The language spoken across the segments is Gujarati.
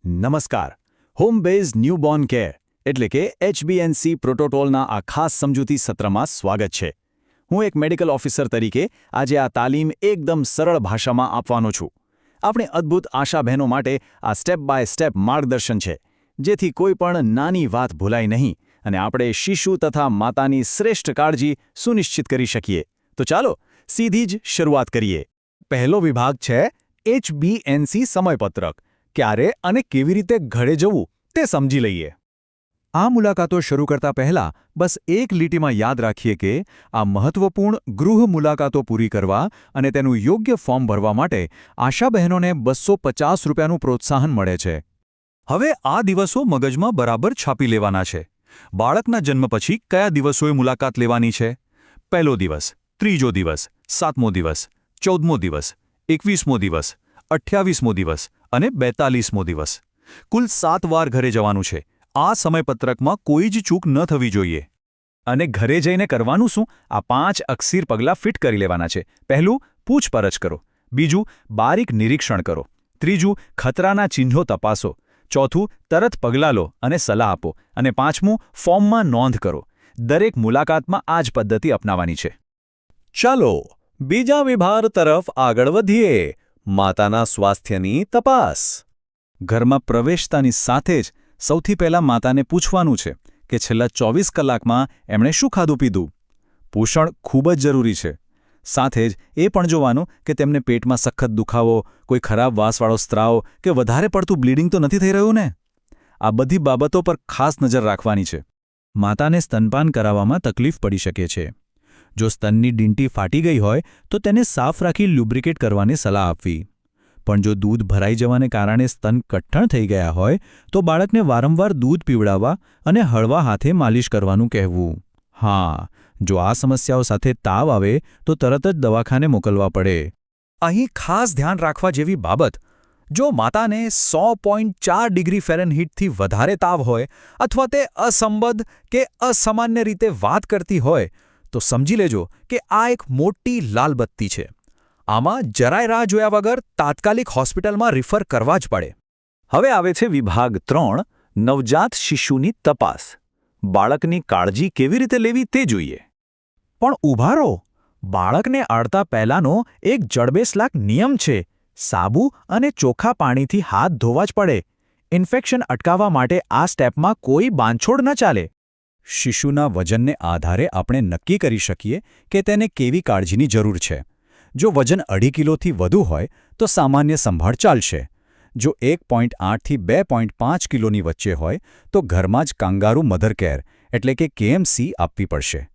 નમસ્કાર. હોમ બેઝ ન્યૂબોર્ન કેર એટલે કે HBNC પ્રોટોકોલના આ ખાસ સમજૂતી સત્રમાં સ્વાગત છે. હું એક મેડિકલ ઓફિસર તરીકે આજે આ તાલીમ એકદમ સરળ ભાષામાં આપવાનો છું. આપણે અદ્ભુત આશા બહેનો માટે આ સ્ટેપ બાય સ્ટેપ માર્ગદર્શન છે, જેથી કોઈ પણ નાની વાત ભૂલાય નહીં અને આપણે શિશુ તથા માતાની શ્રેષ્ઠ કાળજી સુનિશ્ચિત કરી શકીએ. તો ચાલો સીધી જ શરૂઆત કરીએ. પહેલો વિભાગ છે HBNC સમયપત્રક. ક્યારે અને કેવી રીતે ઘરે જવું તે સમજી લઈએ. આ મુલાકાતો શરૂ કરતા પહેલા બસ એક લીટીમાં યાદ રાખીએ કે આ મહત્વપૂર્ણ ગૃહ મુલાકાતો પૂરી કરવા અને તેનું યોગ્ય ફોર્મ ભરવા માટે આશા બહેનોને 250 રૂપિયાનું પ્રોત્સાહન મળે છે. હવે આ દિવસો મગજમાં બરાબર છાપી લેવાના છે. બાળકના જન્મ પછી કયા દિવસોએ મુલાકાત લેવાની છે? પહેલો દિવસ, ત્રીજો દિવસ, 7મો દિવસ, 14મો દિવસ, 21મો દિવસ, 28મો દિવસ અને 42મો દિવસ. કુલ 7 વાર ઘરે જવાનું છે. આ સમયપત્રકમાં કોઈ જ ચૂક ન થવી જોઈએ. અને ઘરે જઈને કરવાનું શું? આ 5 અક્ષીર પગલાં ફિટ કરી લેવાના છે. પહેલું, પૂછપરછ કરો. બીજું, બારીક નિરીક્ષણ કરો. ત્રીજું, ખતરાના ચિહ્નો તપાસો. ચોથું, તરત પગલાં લો અને સલાહ આપો. અને પાંચમું, ફોર્મમાં નોંધ કરો. દરેક મુલાકાતમાં આ જ પદ્ધતિ અપનાવવાની છે. ચાલો બીજા વિભાગ તરફ આગળ વધીએ. માતાના સ્વાસ્થ્યની તપાસ. ઘરમાં પ્રવેશતાની સાથે જ સૌથી પહેલાં માતાને પૂછવાનું છે કે છેલ્લા 24 કલાકમાં એમણે શું ખાધું પીધું. પોષણ ખૂબ જ જરૂરી છે. સાથે જ એ પણ જોવાનું કે તેમને પેટમાં સખત દુખાવો, કોઈ ખરાબ વાસવાળો સ્ત્રાવ કે વધારે પડતું બ્લીડિંગ તો નથી થઈ રહ્યું ને. આ બધી બાબતો પર ખાસ નજર રાખવાની છે. માતાને સ્તનપાન કરાવવામાં તકલીફ પડી શકે છે. જો સ્તનની ડીંટી ફાટી ગઈ હોય તો તેને સાફ રાખી લ્યુબ્રિકેટ કરવાની સલાહ આપવી. પણ જો દૂધ ભરાઈ જવાને કારણે સ્તન કઠણ થઈ ગયા હોય તો બાળકને વારંવાર દૂધ પીવડાવવા અને હળવા હાથે માલિશ કરવાનું કહેવું. હા, જો આ સમસ્યાઓ સાથે તાવ આવે તો તરત જ દવાખાને મોકલવા પડે. અહીં ખાસ ધ્યાન રાખવા જેવી બાબત, જો માતાને 100.4 ડિગ્રી ફેરનહીટથી વધારે તાવ હોય અથવા તે અસંબદ્ધ કે અસામાન્ય રીતે વાત કરતી હોય તો સમજી લેજો કે આ એક મોટી લાલ બત્તી છે. આમાં જરાય રાહ જોયા વગર તાત્કાલિક હોસ્પિટલમાં રિફર કરવા જ પડે. હવે આવે છે વિભાગ 3, નવજાત શિશુની તપાસ. બાળકની કાળજી કેવી રીતે લેવી તે જોઈએ. પણ ઊભા રહો, બાળકને અડતા પહેલાંનો એક જડબેસલાક નિયમ છે. સાબુ અને ચોખ્ખા પાણીથી હાથ ધોવા જ પડે. ઇન્ફેક્શન અટકાવવા માટે આ સ્ટેપમાં કોઈ બાંધછોડ ન ચાલે. શિશુના વજનને આધારે આપણે નક્કી કરી શકીએ કે તેને કેવી કાળજીની જરૂર છે. જો વજન 2.5 કિલોથી વધુ હોય તો સામાન્ય સંભાળ ચાલશે. જો 1.8 થી 2.5 કિલોની વચ્ચે હોય તો ઘરમાં જ કાંગારૂ મધર કેર એટલે કે KMC આપવી પડશે.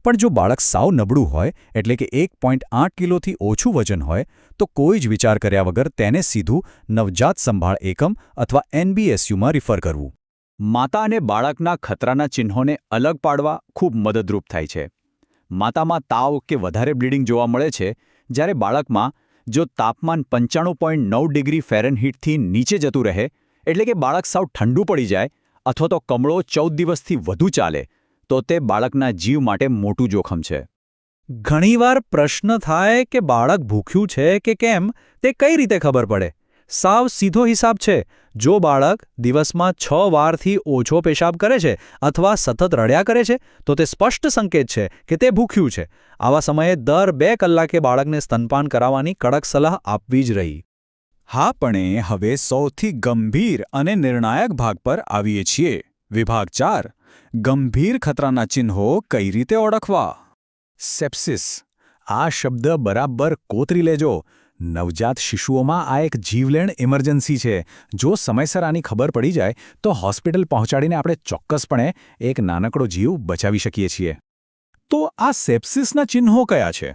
પણ જો બાળક સાવ નબળું હોય એટલે કે 1.8 કિલોથી ઓછું વજન હોય તો કોઈ જ વિચાર કર્યા વગર તેને સીધું નવજાત સંભાળ એકમ અથવા NBSUમાં રિફર કરવું. માતા અને બાળકના ખતરાના ચિહ્નોને અલગ પાડવા ખૂબ મદદરૂપ થાય છે. માતામાં તાવ કે વધારે બ્લીડિંગ જોવા મળે છે, જ્યારે બાળકમાં જો તાપમાન 95.9 ડિગ્રી ફેરનહીટથી નીચે જતું રહે એટલે કે બાળક સાવ ઠંડુ પડી જાય અથવા તો કમળો 14 દિવસથી વધુ ચાલે તો તે બાળકના જીવ માટે મોટું જોખમ છે. ઘણીવાર પ્રશ્ન થાય કે બાળક ભૂખ્યું છે કે કેમ તે કઈ રીતે ખબર પડે. સાવ સીધો હિસાબ છે. જો બાળક દિવસમાં 6 વારથી ઓછો પેશાબ કરે છે અથવા સતત રડ્યા કરે છે તો તે સ્પષ્ટ સંકેત છે કે તે ભૂખ્યું છે. આવા સમયે દર 2 કલાકે બાળકને સ્તનપાન કરાવવાની કડક સલાહ આપવી જ રહી. હા, પણ હવે સૌથી ગંભીર અને નિર્ણાયક ભાગ પર આવીએ છીએ. વિભાગ 4, ગંભીર ખતરાના ચિહ્નો કઈ રીતે ઓળખવા. સેપ્સિસ. આ શબ્દ બરાબર કોતરી લેજો. નવજાત શિશુઓમાં આ એક જીવલેણ ઇમરજન્સી છે. જો સમયસર આની ખબર પડી જાય તો હોસ્પિટલ પહોંચાડીને આપણે ચોક્કસપણે એક નાનકડો જીવ બચાવી શકીએ છીએ. તો આ સેપ્સિસના ચિહ્નો કયા છે?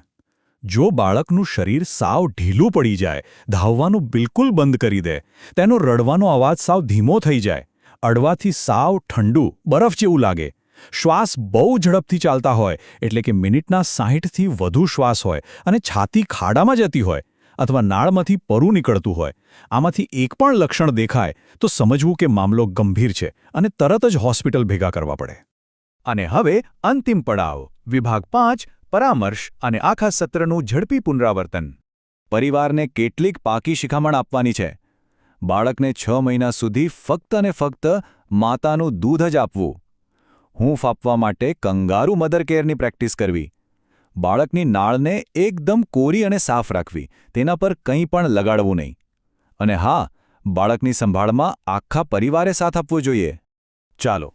જો બાળકનું શરીર સાવ ઢીલું પડી જાય, ધાવવાનું બિલકુલ બંધ કરી દે, તેનો રડવાનો અવાજ સાવ ધીમો થઈ જાય, અડવાથી સાવ ઠંડુ બરફ જેવું લાગે, શ્વાસ બહુ ઝડપથી ચાલતા હોય એટલે કે મિનિટના 60થી વધુ શ્વાસ હોય અને છાતી ખાડામાં જતી હોય અથવા નાળમાંથી પરુ નીકળતું હોય, આમાંથી એક પણ લક્ષણ દેખાય તો સમજવું કે મામલો ગંભીર છે અને તરત જ હોસ્પિટલ ભેગા કરવા પડે. અને હવે અંતિમ પડાવ, વિભાગ 5, પરામર્શ અને આખા સત્રનું ઝડપી પુનરાવર્તન. પરિવારને કેટલીક પાકી શિખામણ આપવાની છે. બાળકને 6 મહિના સુધી ફક્ત અને ફક્ત માતાનું દૂધ જ આપવું, હૂંફ આપવા માટે કંગારૂ મધર કેરની પ્રેક્ટિસ કરવી, બાળકની નાળને એકદમ કોરી અને સાફ રાખવી, તેના પર કંઈ પણ લગાડવું નહીં. અને હા, બાળકની સંભાળમાં આખા પરિવારે સાથ આપવો જોઈએ. ચાલો,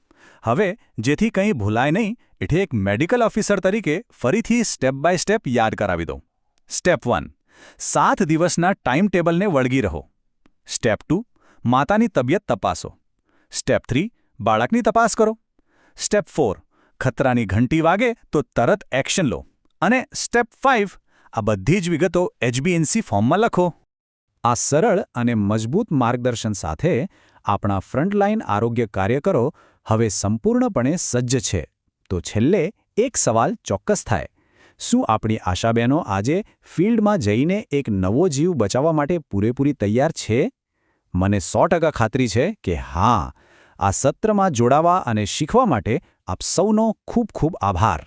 હવે જેથી કંઈ ભૂલાય નહીં એટલે એક મેડિકલ ઓફિસર તરીકે ફરીથી સ્ટેપ બાય સ્ટેપ યાદ કરાવી દઉં. સ્ટેપ 1, 7 દિવસના ટાઈમ ટેબલને વળગી રહો. સ્ટેપ 2, માતાની તબિયત તપાસો. સ્ટેપ 3, બાળકની તપાસ કરો. સ્ટેપ 4, ખતરાની ઘંટી વાગે તો તરત એક્શન લો. અને સ્ટેપ 5, આ બધી જ વિગતો HbA1c ફોર્મમાં લખો. આ સરળ અને મજબૂત માર્ગદર્શન સાથે આપણા ફ્રન્ટલાઇન આરોગ્ય કાર્યકરો હવે સંપૂર્ણપણે સજ્જ છે. તો છેલ્લે એક સવાલ ચોક્કસ થાય: શું આપણી આશાબહેનો આજે ફિલ્ડમાં જઈને એક નવો જીવ બચાવવા માટે પૂરેપૂરી તૈયાર છે? મને 100% ખાતરી છે કે હા. આ સત્રમાં જોડાવા અને શીખવા માટે આપ સૌનો ખૂબ ખૂબ આભાર.